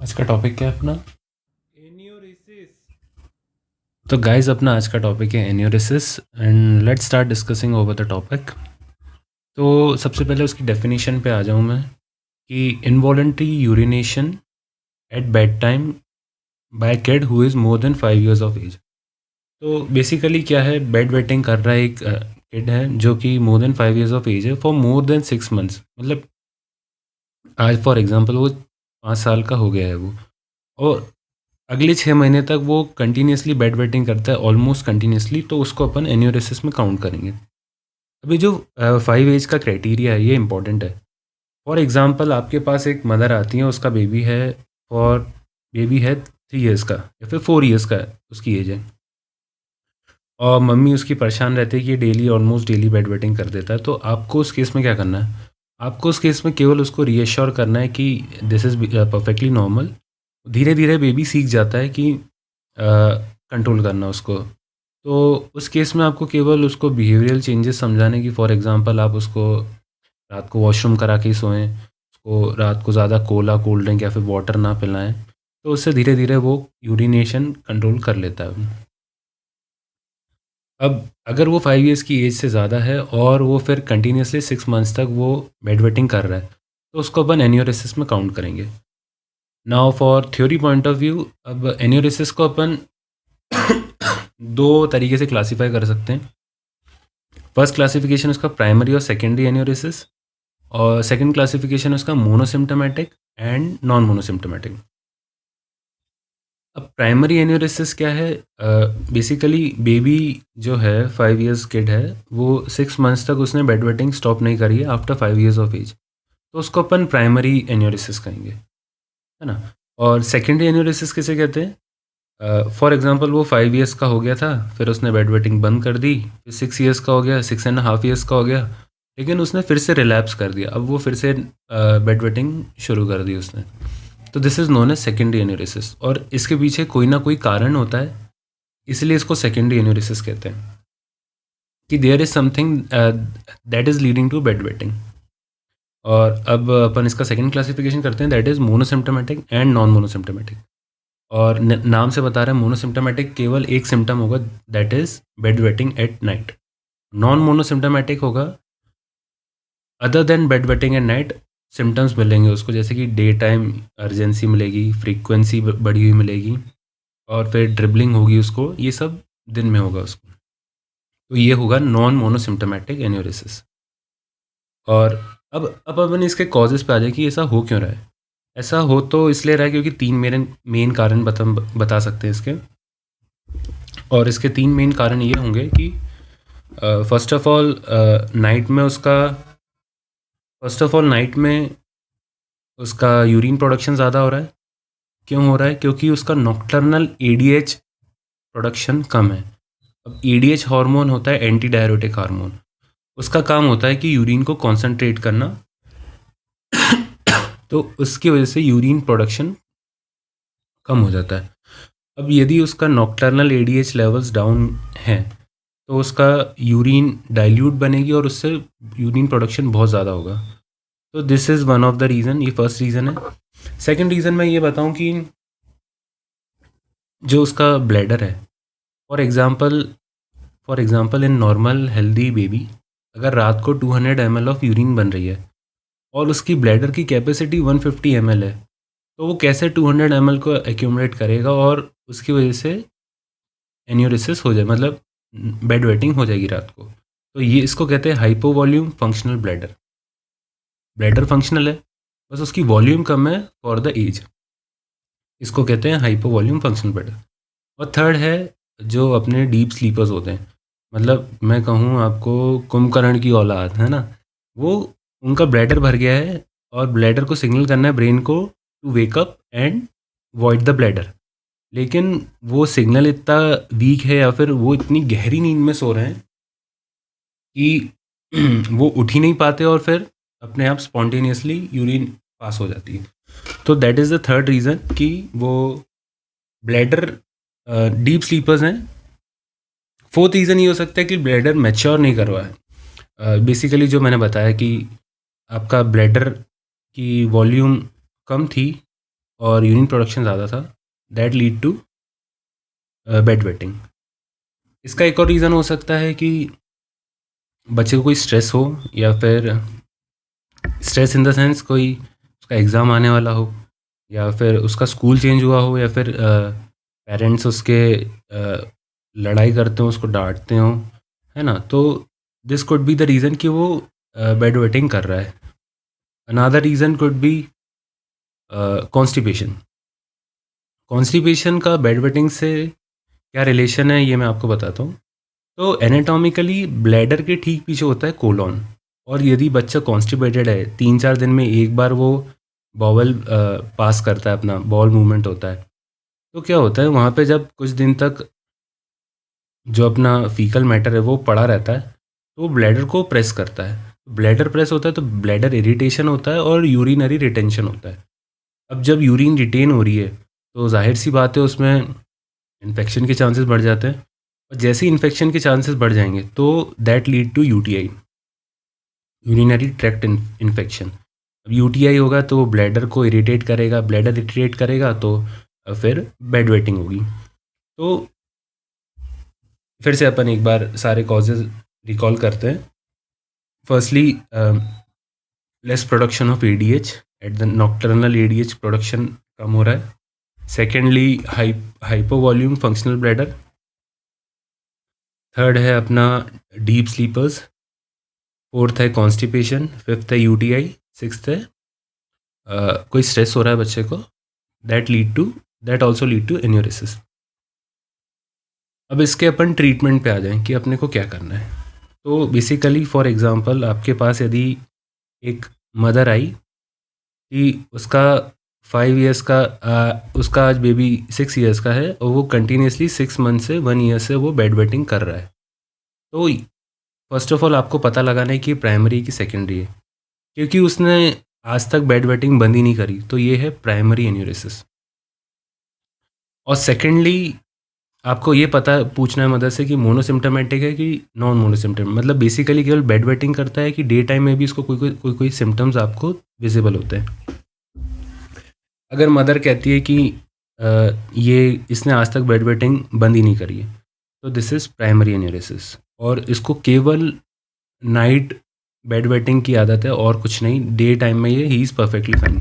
आज का टॉपिक क्या है अपना? एन्यूरिसिस। तो गाइस, अपना आज का टॉपिक है enuresis and let's start discussing over the topic. तो सबसे पहले उसकी डेफिनेशन पे आ जाऊँ मैं कि involuntary urination at bed time by kid who is more than 5 years of age. तो बेसिकली क्या है, बेड वेटिंग कर रहा है एक किड है जो कि more than 5 years of age है फॉर मोर देन 6 months। मतलब आज फॉर एग्जांपल वो 5 साल का हो गया है वो, और अगले 6 महीने तक वो कंटिन्यूसली बेड वेटिंग करता है, ऑलमोस्ट कंटिन्यूसली, तो उसको अपन एन्यूरेसिस में काउंट करेंगे। अभी जो 5 एज का क्राइटेरिया है ये इंपॉर्टेंट है। फॉर एग्जांपल आपके पास एक मदर आती है, उसका बेबी है, और बेबी है 3 years का या फिर 4 years का उसकी एज है, और मम्मी उसकी परेशान रहती है कि ये daily almost daily bed wetting कर देता है। तो आपको उस केस में क्या करना है? आपको उस केस में केवल उसको रीएश्योर करना है कि दिस इज़ परफेक्टली नॉर्मल। धीरे धीरे बेबी सीख जाता है कि कंट्रोल करना उसको। तो उस केस में आपको केवल उसको बिहेवियरल चेंजेस समझाने की, फॉर एग्जांपल आप उसको रात को वॉशरूम करा के ही सोएं, उसको रात को ज़्यादा कोला कोल्ड ड्रिंक या फिर वाटर ना पिलाएं, तो उससे धीरे धीरे वो यूरिनेशन कंट्रोल कर लेता है। अब अगर वो 5 years की एज से ज़्यादा है और वो फिर कंटिन्यूसली 6 months तक वो बेड वेटिंग कर रहा है, तो उसको अपन एन्यूरेसिस में काउंट करेंगे। Now for theory point of view, अब एन्यूरेसिस को अपन दो तरीके से क्लासीफाई कर सकते हैं। फर्स्ट क्लासिफिकेशन उसका प्राइमरी और सेकेंडरी एन्यूरेसिस, और सेकंड क्लासिफिकेशन उसका मोनोसिम्टोमेटिक एंड नॉन मोनोसिम्टोमेटिक। अब प्राइमरी एन्यूरेसिस क्या है? बेसिकली बेबी जो है 5 years किड है, वो 6 months तक उसने बेड वेटिंग स्टॉप नहीं करी है आफ्टर 5 years ऑफ एज, तो उसको अपन प्राइमरी एन्यूरेसिस कहेंगे, है ना। और सेकेंडरी एन्यूरेसिस किसे कहते हैं? फॉर एग्जांपल वो 5 years का हो गया था, फिर उसने बेड वेटिंग बंद कर दी, फिर 6 years का हो गया, 6.5 years का हो गया, लेकिन उसने फिर से रिलैप्स कर दिया, अब वो फिर से बेड वेटिंग शुरू कर दी उसने। तो this is known as secondary enuresis, और इसके पीछे कोई ना कोई कारण होता है, इसलिए इसको सेकेंडरी एन्यूरेसिस कहते हैं कि there is something that is leading to bed wetting. और अब अपन इसका सेकेंड क्लासिफिकेशन करते हैं, that is monosymptomatic and non monosymptomatic. और नाम से बता रहा है, मोनोसिम्टोमेटिक केवल एक सिम्टम होगा, that is bed wetting at night. Non monosymptomatic होगा, other than bed wetting at night symptoms मिलेंगे उसको, जैसे कि डे टाइम अर्जेंसी मिलेगी, फ्रीक्वेंसी बढ़ी हुई मिलेगी, और फिर ड्रिबलिंग होगी उसको, ये सब दिन में होगा उसको। तो ये होगा नॉन मोनोसिम्टोमेटिक एन्यूरिसिस। और अब अपन इसके कॉजेज़ पे आ जाए कि ऐसा हो क्यों रहा है। ऐसा हो तो इसलिए रहा है क्योंकि तीन मेन मेन कारण बता सकते हैं इसके। और इसके तीन मेन कारण ये होंगे कि फर्स्ट ऑफ ऑल नाइट में उसका फर्स्ट ऑफ ऑल नाइट में उसका यूरिन प्रोडक्शन ज़्यादा हो रहा है। क्यों हो रहा है? क्योंकि उसका नॉक्टर्नल एडीएच प्रोडक्शन कम है। अब एडीएच हार्मोन होता है एंटी डायरेटिक हार्मोन, उसका काम होता है कि यूरिन को कॉन्सेंट्रेट करना, तो उसकी वजह से यूरिन प्रोडक्शन कम हो जाता है। अब यदि उसका नॉक्टर्नल एडीएच लेवल्स डाउन हैं, तो उसका यूरिन डाइल्यूट बनेगी और उससे यूरिन प्रोडक्शन बहुत ज़्यादा होगा। तो this is one of the reason, ये फर्स्ट रीज़न है। सेकंड रीज़न मैं ये बताऊं कि जो उसका ब्लैडर है, for example for example in normal healthy baby, अगर रात को 200 ml ऑफ यूरिन बन रही है और उसकी ब्लैडर की कैपेसिटी 150 ml है, तो वो कैसे 200 ml को एक्यूमुलेट करेगा और उसकी वजह से एन्यूरिसिस हो जाए, मतलब बेड वेटिंग हो जाएगी रात को। तो ये इसको कहते हैं hypo volume functional bladder. Bladder functional है, बस उसकी वॉल्यूम कम है फॉर द एज, इसको कहते हैं हाइपो वॉल्यूम फंक्शनल ब्लैडर। और थर्ड है जो अपने डीप स्लीपर्स होते हैं, मतलब मैं कहूँ आपको कुंभकर्ण की औलाद है ना, वो उनका ब्लैडर भर गया है और ब्लैडर को सिग्नल करना है ब्रेन को to wake up and void the bladder, लेकिन वो सिग्नल इतना वीक है या फिर वो इतनी गहरी नींद में सो रहे हैं कि वो उठ ही नहीं पाते और फिर अपने आप स्पॉन्टेनियसली यूरिन पास हो जाती है। तो that is the third reason कि वो ब्लैडर डीप स्लीपर्स हैं। फोर्थ रीज़न ये हो सकता है कि ब्लैडर मैच्योर नहीं कर रहा है। बेसिकली जो मैंने बताया कि आपका ब्लैडर की वॉल्यूम कम थी और यूरिन प्रोडक्शन ज़्यादा था, that lead to bed wetting. इसका एक और रीज़न हो सकता है कि बच्चे को कोई स्ट्रेस हो, या फिर स्ट्रेस इन द सेंस कोई उसका एग्ज़ाम आने वाला हो, या फिर उसका स्कूल चेंज हुआ हो, या फिर पेरेंट्स उसके लड़ाई करते हो, उसको डांटते हो, है ना। तो this could be the reason कि वो बेड वेटिंग कर रहा है। Another reason could be constipation. Constipation का बेड वेटिंग से क्या रिलेशन है, ये मैं आपको बताता हूँ। तो एनाटॉमिकली ब्लैडर के ठीक पीछे होता है कोलॉन, और यदि बच्चा कॉन्स्टिपेटेड है, 3-4 दिन में एक बार वो बॉवल पास करता है, अपना बॉल मूवमेंट होता है, तो क्या होता है वहाँ पे, जब कुछ दिन तक जो अपना फीकल मैटर है वो पड़ा रहता है, तो वो ब्लैडर को प्रेस करता है। ब्लैडर प्रेस होता है तो ब्लैडर इरिटेशन होता है और यूरिनरी रिटेंशन होता है। अब जब यूरिन रिटेन हो रही है तो जाहिर सी बात है उसमें इन्फेक्शन के चांसेस बढ़ जाते हैं, और जैसे ही इन्फेक्शन के चांसेस बढ़ जाएंगे तो that lead to UTI, urinary tract infection. अब यूटीआई होगा तो ब्लैडर को इरिटेट करेगा, ब्लैडर इरिटेट करेगा तो फिर बेड वेटिंग होगी। तो फिर से अपन एक बार सारे कॉजेज रिकॉल करते हैं। Firstly, less production of ADH at the nocturnal, ADH production कम हो रहा है। Secondly, hypo volume functional bladder. Third है अपना डीप स्लीपर्स। फोर्थ है कॉन्स्टिपेशन। फिफ्थ है यूटीआई। सिक्स्थ है कोई स्ट्रेस हो रहा है बच्चे को, that also lead to enuresis. अब इसके अपन ट्रीटमेंट पे आ जाएं कि अपने को क्या करना है। तो बेसिकली फॉर एग्जांपल, आपके पास यदि एक मदर आई कि उसका 5 ईयर्स का उसका आज बेबी 6 ईयर्स का है, और वो कंटिन्यूसली 6 मंथ से 1 ईयर से वो बेड वेटिंग कर रहा है, तो फर्स्ट ऑफ ऑल आपको पता लगाना है कि ये प्राइमरी की सेकेंडरी है, क्योंकि उसने आज तक बेड वेटिंग बंद ही नहीं करी, तो ये है प्राइमरी एन्यूरिसिस। और सेकेंडली, आपको ये पता पूछना है मदर से कि मोनोसिम्टोमेटिक है कि नॉन मोनोसिम्टोमेटिक, मतलब बेसिकली केवल बेड वेटिंग करता है कि डे टाइम में भी इसको कोई सिम्टम्स आपको विजिबल होते हैं। अगर मदर कहती है कि ये इसने आज तक बेड वेटिंग बंद ही नहीं करी है, तो दिस इज़ प्राइमरी एन्यूरिसिस, और इसको केवल नाइट बेड वेटिंग की आदत है और कुछ नहीं, डे टाइम में ये ही इज़ परफेक्टली फाइन।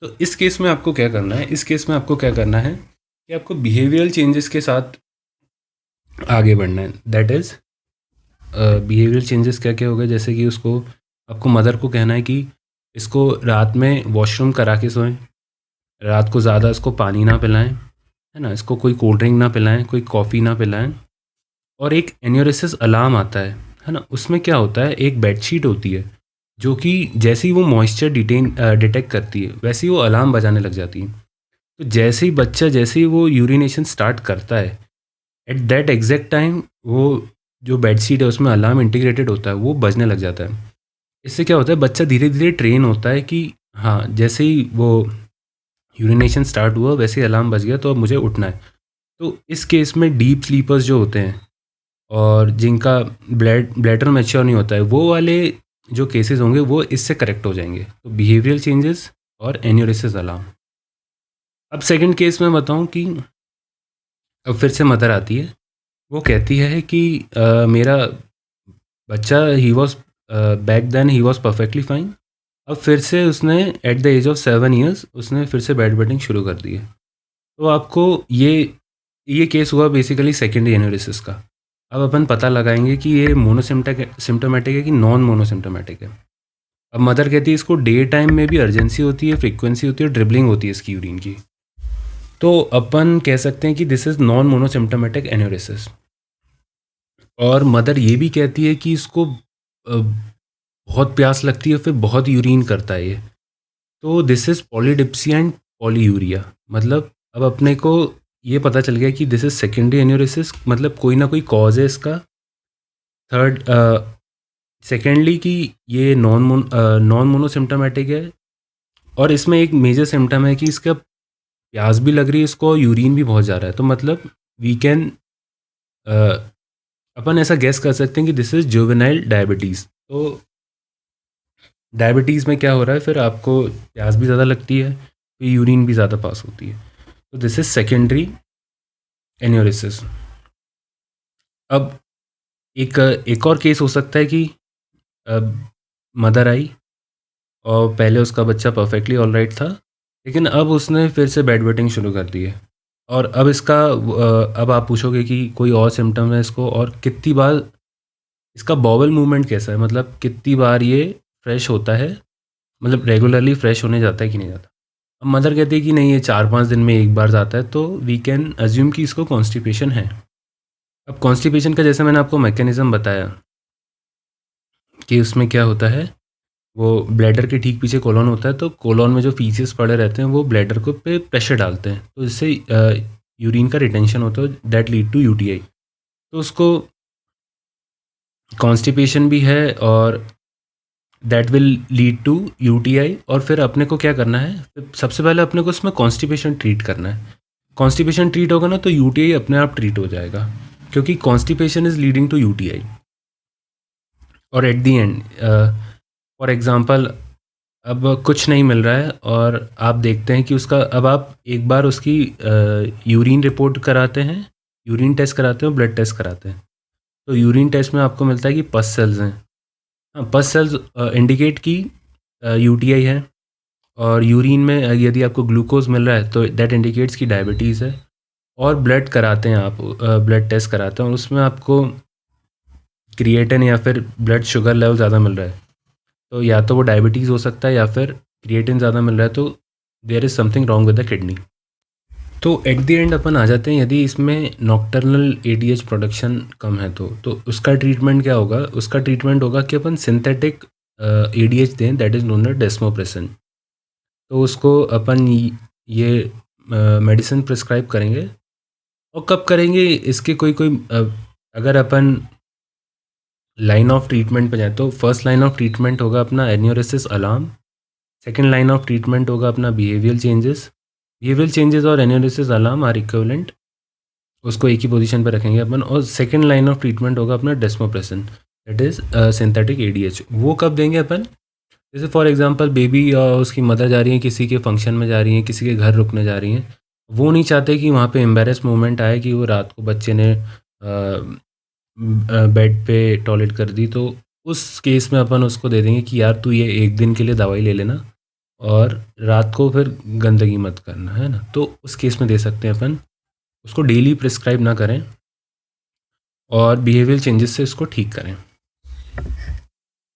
तो इस केस में आपको क्या करना है, इस केस में आपको क्या करना है कि आपको बिहेवियरल चेंजेस के साथ आगे बढ़ना है। दैट इज़, बिहेवियरल चेंजेस क्या क्या हो गए, जैसे कि उसको, आपको मदर को कहना है कि इसको रात में वॉशरूम करा के सोएं, रात को ज़्यादा इसको पानी ना पिलाएं, है ना, इसको कोई कोल्ड ड्रिंक ना पिलाएं, कोई कॉफ़ी ना पिलाएं। और एक एन्यूरिसिस अलार्म आता है ना, उसमें क्या होता है, एक बेडशीट होती है जो कि जैसे ही वो मॉइस्चर डिटेक्ट करती है, वैसे ही वो अलार्म बजाने लग जाती है। तो जैसे ही वो यूरिनेशन स्टार्ट करता है, एट दैट एग्जैक्ट टाइम वो जो बेडशीट है उसमें अलार्म इंटीग्रेटेड होता है, वो बजने लग जाता है। इससे क्या होता है, बच्चा धीरे धीरे ट्रेन होता है कि हाँ, जैसे ही वो यूरिनेशन स्टार्ट हुआ वैसे ही अलार्म बज गया, तो अब मुझे उठना है। तो इस केस में डीप स्लीपर्स जो होते हैं और जिनका ब्लैडर मैच्योर नहीं होता है, वो वाले जो केसेस होंगे वो इससे करेक्ट हो जाएंगे। तो बिहेवियरल चेंजेस और एन्यूरिसिस अलार्म। अब सेकंड केस में बताऊं कि अब फिर से मदर आती है, वो कहती है कि मेरा बच्चा he was back then he was perfectly fine, अब फिर से उसने at the age of 7 years उसने फिर से बेड वेटिंग शुरू कर दी है। तो आपको ये केस हुआ बेसिकली सेकेंडरी एन्यूरिसिस का। अब अपन पता लगाएंगे कि ये सिम्टोमेटिक है कि नॉन मोनोसिम्टोमेटिक है। अब मदर कहती है इसको डे टाइम में भी अर्जेंसी होती है, फ्रीक्वेंसी होती है, ड्रिबलिंग होती है इसकी यूरिन की। तो अपन कह सकते हैं कि दिस इज़ नॉन मोनोसिम्टोमेटिक एन्यूरिसिस। और मदर ये भी कहती है कि इसको बहुत प्यास लगती है, फिर बहुत यूरिन करता है ये। तो this is polydipsia and polyuria. मतलब अब अपने को ये पता चल गया कि दिस इज़ सेकेंडरी एन्यूरिसिस, मतलब कोई ना कोई कॉज है इसका। थर्ड, सेकेंडली कि ये नॉन मोनोसिम्टोमेटिक है, और इसमें एक मेजर सिम्टम है कि इसका प्यास भी लग रही है इसको, और यूरिन भी बहुत जा रहा है। तो मतलब वी कैन अपन ऐसा गेस कर सकते हैं कि दिस इज़ जुवेनाइल डायबिटीज़। तो डायबिटीज़ में क्या हो रहा है, फिर आपको प्यास भी ज़्यादा लगती है, तो यूरिन भी ज़्यादा पास होती है। तो दिस इज सेकेंडरी एन्यूरिसिस। अब एक और केस हो सकता है कि मदर आई और पहले उसका बच्चा परफेक्टली ऑल राइट था, लेकिन अब उसने फिर से बेड वेटिंग शुरू कर दी है। और अब इसका अब आप पूछोगे कि कोई और सिम्टम है इसको, और कितनी बार इसका बॉवल मूवमेंट कैसा है, मतलब कितनी बार ये फ्रेश होता है, मतलब रेगुलरली फ्रेश होने जाता है कि नहीं जाता। अब मदर कहती है कि नहीं, ये 4-5 दिन में एक बार जाता है, तो वी कैन अज्यूम कि इसको कॉन्स्टिपेशन है। अब कॉन्स्टिपेशन का जैसे मैंने आपको मैकेनिज़्म बताया कि उसमें क्या होता है, वो ब्लैडर के ठीक पीछे कोलन होता है, तो कोलन में जो फीसेस पड़े रहते हैं वो ब्लैडर को पे प्रेशर डालते हैं, तो इससे यूरिन का रिटेंशन होता है, दैट लीड टू यूटीआई। तो उसको कॉन्स्टिपेशन भी है और that will lead to UTI. और फिर अपने को क्या करना है, सबसे पहले अपने को इसमें कॉन्स्टिपेशन ट्रीट करना है। कॉन्स्टिपेशन ट्रीट होगा ना तो यूटीआई अपने आप ट्रीट हो जाएगा, क्योंकि constipation is leading to UTI. और at the end for example अब कुछ नहीं मिल रहा है और आप देखते हैं कि उसका, अब आप एक बार उसकी यूरिन रिपोर्ट कराते हैं, यूरिन टेस्ट कराते हैं, ब्लड टेस्ट कराते हैं। तो यूरिन टेस्ट में आपको मिलता है कि पस सेल्स हैं। हाँ, पस सेल्स इंडिकेट की यूटीआई है। और यूरिन में यदि आपको ग्लूकोज मिल रहा है तो दैट इंडिकेट्स की डायबिटीज़ है। और ब्लड कराते हैं आप, ब्लड टेस्ट कराते हैं और उसमें आपको क्रिएटिन या फिर ब्लड शुगर लेवल ज़्यादा मिल रहा है, तो या तो वो डायबिटीज़ हो सकता है या फिर क्रिएटिन ज़्यादा मिल रहा है, तो there is something wrong with the kidney. तो एट द एंड अपन आ जाते हैं, यदि इसमें नॉक्टर्नल एडीएच प्रोडक्शन कम है तो उसका ट्रीटमेंट क्या होगा। उसका ट्रीटमेंट होगा कि अपन सिंथेटिक एडीएच दें, that is known as desmopressin. तो उसको अपन ये मेडिसिन प्रिस्क्राइब करेंगे। और कब करेंगे इसके कोई कोई अगर अपन लाइन ऑफ ट्रीटमेंट पे जाए तो फर्स्ट लाइन ऑफ ट्रीटमेंट होगा अपना enuresis alarm. Second line of treatment होगा अपना बिहेवियल चेंजेस। बिहेवियल चेंजेस और एन्यूरेसिस अलार्म आर इक्विवेलेंट, उसको एक ही पोजीशन पर रखेंगे अपन। और सेकेंड लाइन ऑफ ट्रीटमेंट होगा अपना desmopressin, that is synthetic ADH. वो कब देंगे अपन, जैसे फॉर एग्जांपल बेबी और उसकी मदर जा रही है, किसी के फंक्शन में जा रही हैं, किसी के घर रुकने जा रही हैं, वो नहीं चाहते कि वहाँ पे एम्बेरस मोमेंट आए कि वो रात को बच्चे ने बेड पे टॉयलेट कर दी। तो उस केस में अपन उसको दे देंगे कि यार तू ये एक दिन के लिए दवाई ले लेना और रात को फिर गंदगी मत करना, है ना। तो उस केस में दे सकते हैं अपन, उसको डेली प्रिस्क्राइब ना करें और बिहेवियल चेंजेस से इसको ठीक करें।